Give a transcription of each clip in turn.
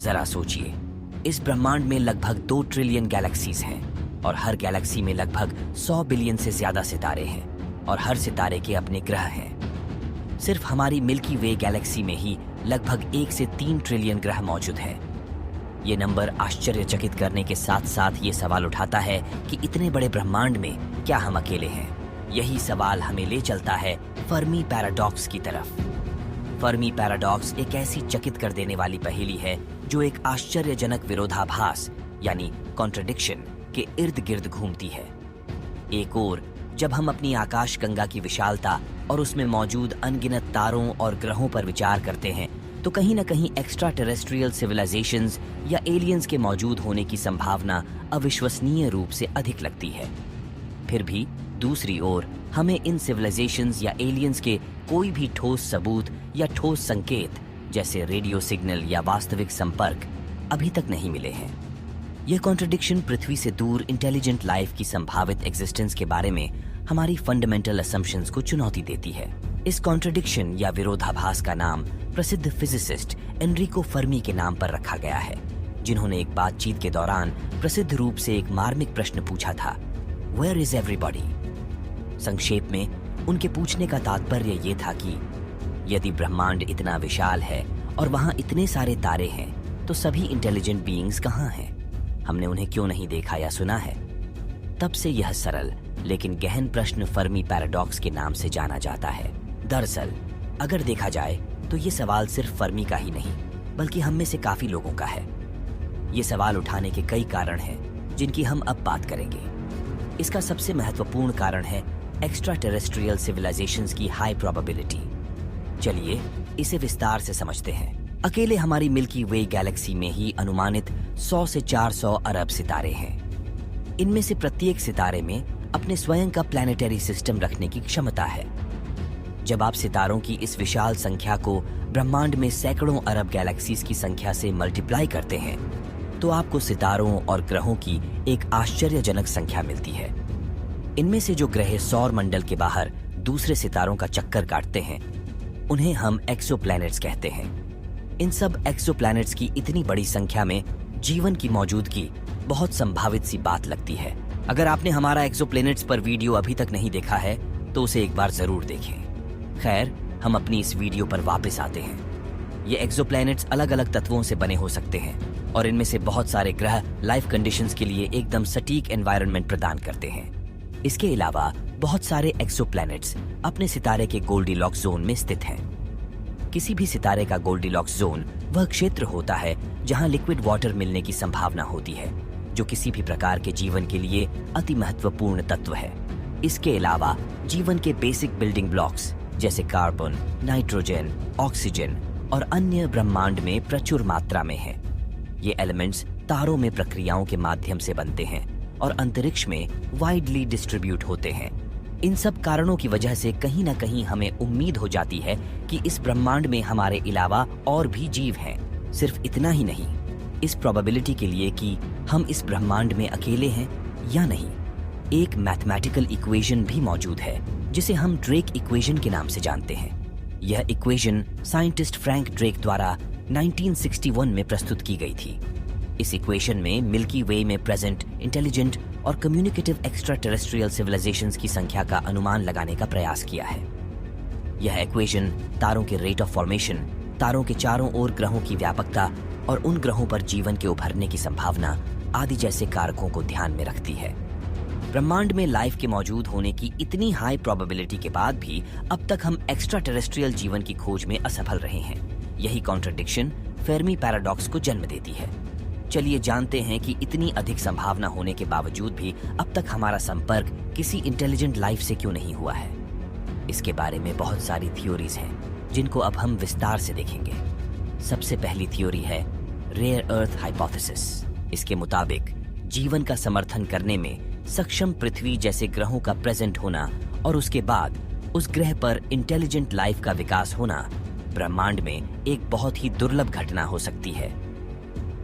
जरा सोचिए, इस ब्रह्मांड में लगभग 2 ट्रिलियन गैलेक्सीज हैं और हर गैलेक्सी में लगभग 100 बिलियन से ज्यादा सितारे हैं और हर सितारे के अपने ग्रह हैं। सिर्फ हमारी मिल्की वे गैलेक्सी में ही लगभग 1 से 3 ट्रिलियन ग्रह मौजूद हैं। ये नंबर आश्चर्यचकित करने के साथ साथ ये सवाल उठाता है कि इतने बड़े ब्रह्मांड में क्या हम अकेले हैं? यही सवाल हमें ले चलता है फर्मी पैराडॉक्स की तरफ। फर्मी पैराडॉक्स एक ऐसी चकित कर देने वाली पहेली है जो एक आश्चर्यजनक विरोधाभास यानी कॉन्ट्रडिक्शन के इर्द गिर्द घूमती है। एक ओर जब हम अपनी आकाशगंगा की विशालता और उसमें मौजूद अनगिनत तारों और ग्रहों पर विचार करते हैं तो कहीं न कहीं एक्स्ट्रा टेरेस्ट्रियल सिविलाइजेशंस या एलियंस के मौजूद होने की संभावना अविश्वसनीय रूप से अधिक लगती है। फिर भी दूसरी ओर हमें इन सिविलाइजेशंस या एलियंस के कोई भी ठोस सबूत या ठोस संकेत जैसे रेडियो सिग्नल या वास्तविक संपर्क अभी तक नहीं मिले हैं। यह कॉन्ट्रडिक्शन पृथ्वी से दूर इंटेलिजेंट लाइफ की संभावित एग्जिस्टेंस के बारे में हमारी फंडामेंटल असम्पशंस को चुनौती देती है। इस कॉन्ट्रडिक्शन या विरोधाभास का नाम प्रसिद्ध फिजिसिस्ट एनरिको फर्मी के नाम पर रखा गया है, जिन्होंने एक बातचीत के दौरान प्रसिद्ध रूप से एक मार्मिक प्रश्न पूछा था, वेयर इज एवरीबॉडी? संक्षेप में उनके पूछने का तात्पर्य ये था कि यदि ब्रह्मांड इतना विशाल है और वहां इतने सारे तारे हैं तो सभी इंटेलिजेंट बीइंग्स कहाँ हैं? हमने उन्हें क्यों नहीं देखा या सुना है? तब से यह सरल लेकिन गहन प्रश्न फर्मी पैराडॉक्स के नाम से जाना जाता है। दरअसल अगर देखा जाए तो ये सवाल सिर्फ फर्मी का ही नहीं बल्कि हम में से काफी लोगों का है। ये सवाल उठाने के कई कारण हैं जिनकी हम अब बात करेंगे। इसका सबसे महत्वपूर्ण कारण है एक्स्ट्रा टेरेस्ट्रियल सिविलाइजेशंस की हाई प्रोबेबिलिटी। चलिए इसे विस्तार से समझते हैं। अकेले हमारी मिल्की वे गैलेक्सी में ही अनुमानित 100 से 400 अरब सितारे हैं। इनमें से प्रत्येक सितारे में अपने स्वयं का प्लैनेटरी सिस्टम रखने की क्षमता है। जब आप सितारों की इस विशाल संख्या को ब्रह्मांड में सैकड़ों अरब गैलेक्सीज की संख्या से मल्टीप्लाई करते हैं तो आपको सितारों और ग्रहों की एक आश्चर्यजनक संख्या मिलती है। इनमें से जो ग्रह सौर मंडल के बाहर दूसरे सितारों का चक्कर काटते हैं उन्हें हम एक्सोप्लैनेट्स कहते हैं। इन सब एक्सोप्लैनेट्स की इतनी बड़ी संख्या में जीवन की मौजूदगी बहुत संभावित सी बात लगती है। अगर आपने हमारा एक्सोप्लैनेट्स पर वीडियो अभी तक नहीं देखा है तो उसे एक बार जरूर देखें। खैर, हम अपनी इस वीडियो पर वापस आते हैं। ये एक्सोप्लैनेट्स अलग अलग तत्वों से बने हो सकते हैं और इनमें से बहुत सारे ग्रह लाइफ कंडीशंस के लिए एकदम सटीक एनवायरनमेंट प्रदान करते हैं। इसके अलावा बहुत सारे एक्सोप्लैनेट्स अपने सितारे के गोल्डीलॉक्स जोन में स्थित हैं। किसी भी सितारे का गोल्डीलॉक्स जोन वह क्षेत्र होता है जहां लिक्विड वाटर मिलने की संभावना होती है, जो किसी भी प्रकार के जीवन के लिए अति महत्वपूर्ण तत्व है। इसके अलावा जीवन के बेसिक बिल्डिंग ब्लॉक्स जैसे कार्बन, नाइट्रोजन, ऑक्सीजन और अन्य ब्रह्मांड में प्रचुर मात्रा में है। ये एलिमेंट्स तारों में प्रक्रियाओं के माध्यम से बनते हैं और अंतरिक्ष में वाइडली डिस्ट्रीब्यूट होते हैं। इन सब कारणों की वजह से कहीं ना कहीं हमें उम्मीद हो जाती है कि इस ब्रह्मांड में हमारे अलावा और भी जीव हैं। सिर्फ इतना ही नहीं, इस प्रोबेबिलिटी के लिए कि हम इस ब्रह्मांड में अकेले हैं या नहीं, एक मैथमेटिकल इक्वेशन भी मौजूद है जिसे हम ड्रेक इक्वेशन के नाम से जानते हैं। यह इक्वेशन साइंटिस्ट फ्रैंक ड्रेक द्वारा 1961 में प्रस्तुत की गई थी। इस इक्वेशन में मिल्की वे में प्रेजेंट इंटेलिजेंट और कम्युनिकेटिव एक्स्ट्रा टेरेस्ट्रियल सिविलाइजेशंस की संख्या का अनुमान लगाने का प्रयास किया है। यह इक्वेशन तारों के रेट ऑफ फॉर्मेशन, तारों के चारों ओर ग्रहों की व्यापकता और उन ग्रहों पर जीवन के उभरने की संभावना आदि जैसे कारकों को ध्यान में रखती है। ब्रह्मांड में लाइफ के मौजूद होने की इतनी हाई प्रोबेबिलिटी के बाद भी अब तक हम एक्स्ट्रा टेरेस्ट्रियल जीवन की खोज में असफल रहे हैं। यही कॉन्ट्रडिक्शन फेर्मी पैराडॉक्स को जन्म देती है। चलिए जानते हैं कि इतनी अधिक संभावना होने के बावजूद भी अब तक हमारा संपर्क किसी इंटेलिजेंट लाइफ से क्यों नहीं हुआ है। इसके बारे में बहुत सारी थ्योरीज हैं जिनको अब हम विस्तार से देखेंगे। सबसे पहली थ्योरी है रेयर अर्थ हाइपोथेसिस। इसके मुताबिक जीवन का समर्थन करने में सक्षम पृथ्वी जैसे ग्रहों का प्रेजेंट होना और उसके बाद उस ग्रह पर इंटेलिजेंट लाइफ का विकास होना ब्रह्मांड में एक बहुत ही दुर्लभ घटना हो सकती है।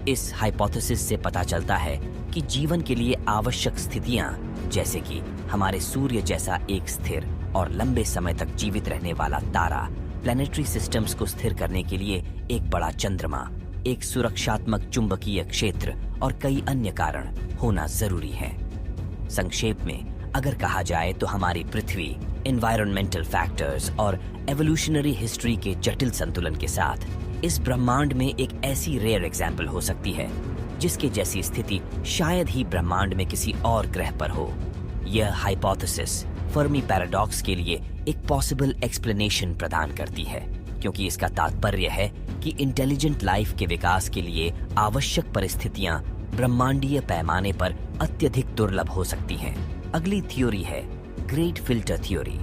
इस हाइपोथेसिस से पता चलता है कि जीवन के लिए आवश्यक स्थितियां जैसे कि हमारे सूर्य जैसा एक स्थिर और लंबे समय तक जीवित रहने वाला तारा, प्लैनेटरी सिस्टम्स को स्थिर करने के लिए एक बड़ा चंद्रमा एक सुरक्षात्मक चुंबकीय क्षेत्र और कई अन्य कारण होना जरूरी है। संक्षेप में अगर कहा जाए तो हमारी पृथ्वी एनवायरमेंटल फैक्टर्स और एवोल्यूशनरी हिस्ट्री के जटिल संतुलन के साथ इस ब्रह्मांड में एक ऐसी रेयर एग्जाम्पल हो सकती है जिसके जैसी स्थिति शायद ही ब्रह्मांड में किसी और ग्रह पर हो। यह हाइपोथेसिस फर्मी पैराडॉक्स के लिए एक पॉसिबल एक्सप्लेनेशन प्रदान करती है, क्योंकि इसका तात्पर्य है कि इंटेलिजेंट लाइफ के विकास के लिए आवश्यक परिस्थितियां ब्रह्मांडीय पैमाने पर अत्यधिक दुर्लभ हो सकती हैं। अगली थ्योरी है ग्रेट फिल्टर थ्योरी।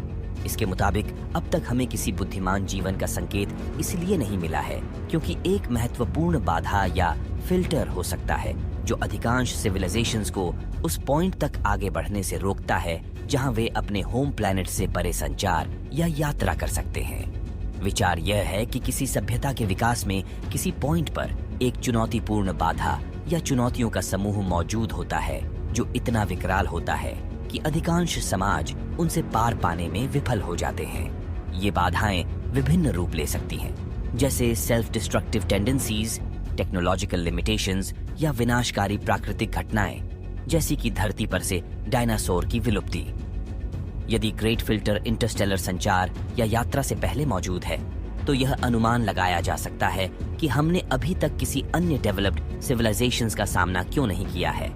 इसके मुताबिक अब तक हमें किसी बुद्धिमान जीवन का संकेत इसलिए नहीं मिला है क्योंकि एक महत्वपूर्ण बाधा या फिल्टर हो सकता है जो अधिकांश सिविलाइजेशंस को उस पॉइंट तक आगे बढ़ने से रोकता है जहां वे अपने होम प्लैनेट से परे संचार या यात्रा कर सकते हैं। विचार यह है कि किसी सभ्यता के विकास में किसी पॉइंट पर एक चुनौतीपूर्ण बाधा या चुनौतियों का समूह मौजूद होता है जो इतना विकराल होता है कि अधिकांश समाज उनसे पार पाने में विफल हो जाते हैं। ये बाधाएं विभिन्न रूप ले सकती हैं, जैसे self destructive tendencies, technological limitations या विनाशकारी प्राकृतिक घटनाएं, जैसी कि धरती पर से डायनासोर की विलुप्ति। यदि ग्रेट फिल्टर इंटरस्टेलर संचार या यात्रा से पहले मौजूद है, तो यह अनुमान लगाया जा सकता है कि हमने अभी तक किसी अन्य डेवलप्ड सिविलाइजेशंस का सामना क्यों नहीं किया है,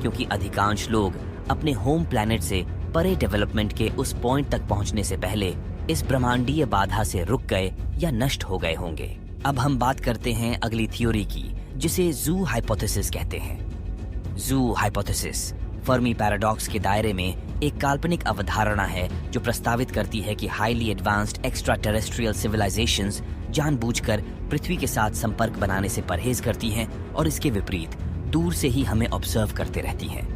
क्योंकि अधिकांश लोग अपने होम प्लैनेट से परे डेवलपमेंट के उस पॉइंट तक पहुंचने से पहले इस ब्रह्मांडीय बाधा से रुक गए या नष्ट हो गए होंगे। अब हम बात करते हैं अगली थ्योरी की, जिसे ज़ू हाइपोथेसिस कहते हैं। ज़ू हाइपोथेसिस फर्मी पैराडॉक्स के दायरे में एक काल्पनिक अवधारणा है जो प्रस्तावित करती है कि highly advanced extraterrestrial civilisations जानबूझकर पृथ्वी के साथ संपर्क बनाने से परहेज करती हैं और इसके विपरीत दूर से ही हमें ऑब्जर्व करते रहती हैं।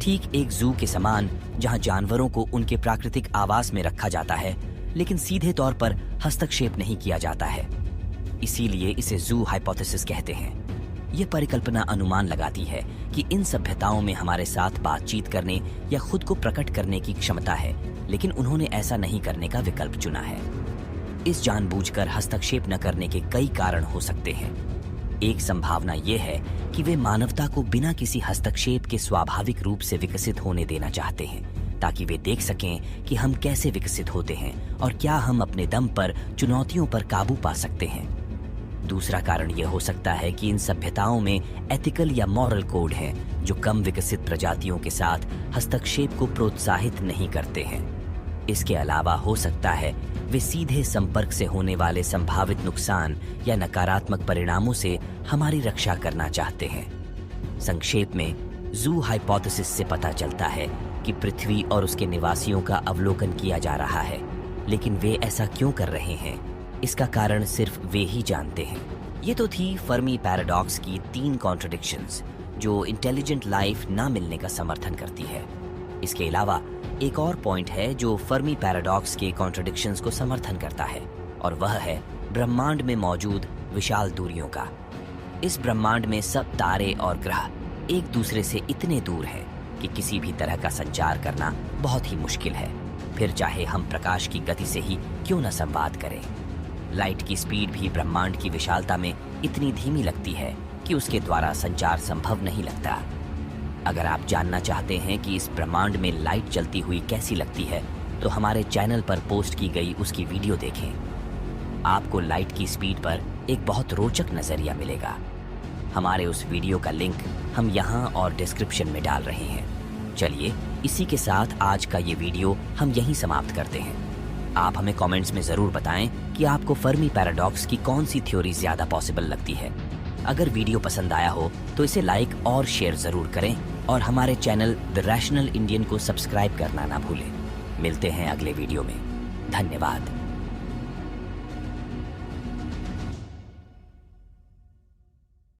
ठीक एक जू के समान जहां जानवरों को उनके प्राकृतिक आवास में रखा जाता है लेकिन सीधे तौर पर हस्तक्षेप नहीं किया जाता है। इसीलिए इसे जू हाइपोथेसिस कहते हैं। यह परिकल्पना अनुमान लगाती है कि इन सभ्यताओं में हमारे साथ बातचीत करने या खुद को प्रकट करने की क्षमता है, लेकिन उन्होंने ऐसा नहीं करने का विकल्प चुना है। इस जानबूझकर हस्तक्षेप न करने के कई कारण हो सकते हैं। एक संभावना यह है कि वे मानवता को बिना किसी हस्तक्षेप के स्वाभाविक रूप से विकसित होने देना चाहते हैं, ताकि वे देख सकें कि हम कैसे विकसित होते हैं और क्या हम अपने दम पर चुनौतियों पर काबू पा सकते हैं। दूसरा कारण यह हो सकता है कि इन सभ्यताओं में एथिकल या मॉरल कोड हैं जो कम विकसित प्रजातियों के साथ हस्तक्षेप को प्रोत्साहित नहीं करते हैं। इसके अलावा हो सकता है वे सीधे संपर्क से होने वाले संभावित नुकसान या नकारात्मक परिणामों से हमारी रक्षा करना चाहते हैं। संक्षेप में, ज़ू हाइपोथेसिस से पता चलता है कि पृथ्वी और उसके निवासियों का अवलोकन किया जा रहा है, लेकिन वे ऐसा क्यों कर रहे हैं, इसका कारण सिर्फ वे ही जानते हैं। ये तो थी फर्मी पैराडॉक्स की 3 कॉन्ट्रडिक्शंस जो इंटेलिजेंट लाइफ ना मिलने का समर्थन करती है। इसके अलावा एक और पॉइंट है जो फर्मी पैराडॉक्स के कॉन्ट्रडिक्शंस को समर्थन करता है, और वह है ब्रह्मांड में मौजूद विशाल दूरियों का। इस ब्रह्मांड में सब तारे और ग्रह एक दूसरे से इतने दूर हैं कि किसी भी तरह का संचार करना बहुत ही मुश्किल है, फिर चाहे हम प्रकाश की गति से ही क्यों न संवाद करें। लाइट की स्पीड भी ब्रह्मांड की विशालता में इतनी धीमी लगती है कि उसके द्वारा संचार संभव नहीं लगता। अगर आप जानना चाहते हैं कि इस ब्रह्मांड में लाइट चलती हुई कैसी लगती है, तो हमारे चैनल पर पोस्ट की गई उसकी वीडियो देखें। आपको लाइट की स्पीड पर एक बहुत रोचक नजरिया मिलेगा। हमारे उस वीडियो का लिंक हम यहाँ और डिस्क्रिप्शन में डाल रहे हैं। चलिए, इसी के साथ आज का ये वीडियो हम यहीं समाप्त करते हैं। आप हमें कमेंट्स में जरूर बताएं कि आपको फर्मी पैराडॉक्स की कौन सी थ्योरी ज्यादा पॉसिबल लगती है। अगर वीडियो पसंद आया हो तो इसे लाइक और शेयर जरूर करें और हमारे चैनल द रैशनल इंडियन को सब्सक्राइब करना ना भूलें। मिलते हैं अगले वीडियो में। धन्यवाद।